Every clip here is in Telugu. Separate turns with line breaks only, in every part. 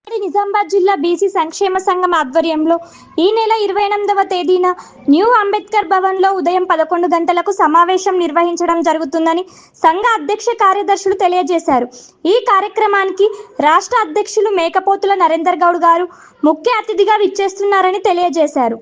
నిజామాబాద్ జిల్లా బీసీ సంక్షేమ సంఘం ఆధ్వర్యంలో ఈ నెల 28వ తేదీన న్యూ అంబేద్కర్ భవన్లో ఉదయం 11 గంటలకు సమావేశం నిర్వహించడం జరుగుతుందని సంఘ అధ్యక్ష కార్యదర్శులు తెలియజేశారు. ఈ కార్యక్రమానికి రాష్ట్ర అధ్యక్షులు మేకపోతుల నరేందర్ గౌడ్ గారు ముఖ్య అతిథిగా విచ్చేస్తున్నారని తెలియజేశారు.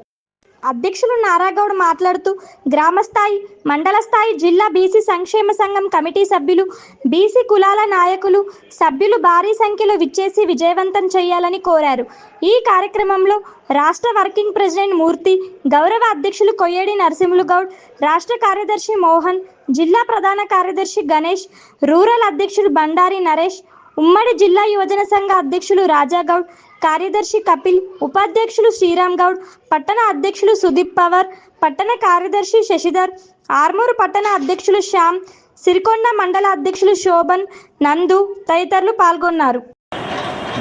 అధ్యక్షులు నారాగౌడ్ మాట్లాడుతూ గ్రామ స్థాయి, మండల స్థాయి, జిల్లా బీసీ సంక్షేమ సంఘం కమిటీ సభ్యులు, బీసీ కులాల నాయకులు, సభ్యులు భారీ సంఖ్యలో విచ్చేసి విజయవంతం చేయాలని కోరారు. ఈ కార్యక్రమంలో రాష్ట్ర వర్కింగ్ ప్రెసిడెంట్ మూర్తి, గౌరవ అధ్యక్షులు కొయ్యేడి నరసింహులు గౌడ్, రాష్ట్ర కార్యదర్శి మోహన్, జిల్లా ప్రధాన కార్యదర్శి గణేష్, రూరల్ అధ్యక్షులు బండారి నరేష్, ఉమ్మడి జిల్లా యువజన సంఘ అధ్యక్షులు రాజాగౌడ్, కార్యదర్శి కపిల్, ఉపాధ్యక్షులు శ్రీరామ్ గౌడ్, పట్టణ అధ్యక్షులు సుదీప్ పవర్, పట్టణ కార్యదర్శి శశిధర్, ఆర్మూరు పట్టణ అధ్యక్షులు శ్యామ్, సిరికొండ మండల అధ్యక్షులు శోభన్, నందు తదితరులు పాల్గొన్నారు.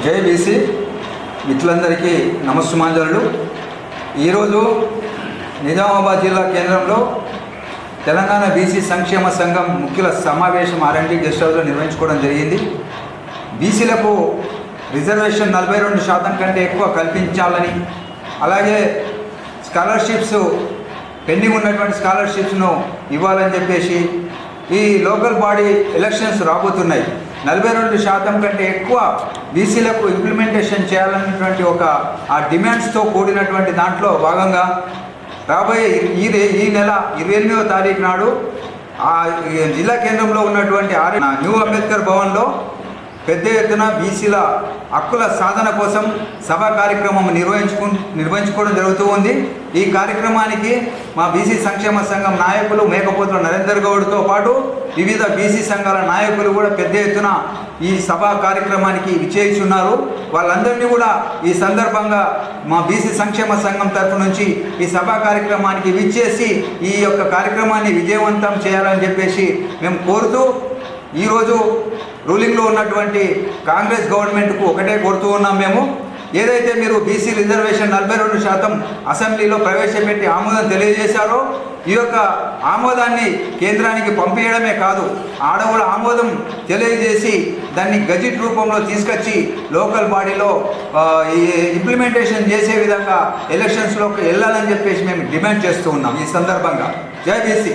జై బీసీ మిత్రులందరికీ నమస్సుమాంజలు. ఈరోజు నిజామాబాద్ జిల్లా కేంద్రంలో తెలంగాణ బీసీ సంక్షేమ సంఘం ముఖ్యుల సమావేశం R&D గెస్ట్ హౌస్లో నిర్వహించుకోవడం జరిగింది. బీసీలకు రిజర్వేషన్ 42% కంటే ఎక్కువ కల్పించాలని, అలాగే స్కాలర్షిప్స్ పెండింగ్ ఉన్నటువంటి స్కాలర్షిప్స్ను ఇవ్వాలని చెప్పేసి ఈ లోకల్ బాడీ ఎలక్షన్స్ రాబోతున్నాయి. 42% కంటే ఎక్కువ బీసీలకు ఇంప్లిమెంటేషన్ చేయాలనేటువంటి ఆ డిమాండ్స్తో కూడినటువంటి దాంట్లో భాగంగా రాబోయే ఈ నెల 28వ తారీఖు నాడు జిల్లా కేంద్రంలో ఉన్నటువంటి న్యూ అంబేద్కర్ భవన్లో పెద్ద ఎత్తున బీసీల హక్కుల సాధన కోసం సభా కార్యక్రమం నిర్వహించుకోవడం జరుగుతూ ఉంది. ఈ కార్యక్రమానికి మా బీసీ సంక్షేమ సంఘం నాయకులు మేకపోతుల నరేందర్ గౌడ్తో పాటు వివిధ బీసీ సంఘాల నాయకులు కూడా పెద్ద ఎత్తున ఈ సభా కార్యక్రమానికి విచ్చేస్తున్నారు. వాళ్ళందరినీ కూడా ఈ సందర్భంగా మా బీసీ సంక్షేమ సంఘం తరఫు నుంచి ఈ సభా కార్యక్రమానికి విచ్చేసి ఈ యొక్క కార్యక్రమాన్ని విజయవంతం చేయాలని చెప్పేసి మేము కోరుతూ, ఈరోజు రూలింగ్లో ఉన్నటువంటి కాంగ్రెస్ గవర్నమెంట్కు ఒకటే కోరుతూ ఉన్నాం. మేము ఏదైతే మీరు బీసీ రిజర్వేషన్ 42% అసెంబ్లీలో ప్రవేశపెట్టి ఆమోదం తెలియజేశారో, ఈ యొక్క ఆమోదాన్ని కేంద్రానికి పంపించడమే కాదు, ఆడవాళ్ళ ఆమోదం తెలియజేసి దాన్ని గజెట్ రూపంలో తీసుకొచ్చి లోకల్ బాడీలో ఇంప్లిమెంటేషన్ చేసే విధంగా ఎలక్షన్స్లోకి వెళ్ళాలని చెప్పేసి మేము డిమాండ్ చేస్తూ ఉన్నాం. ఈ సందర్భంగా జై బీసీ.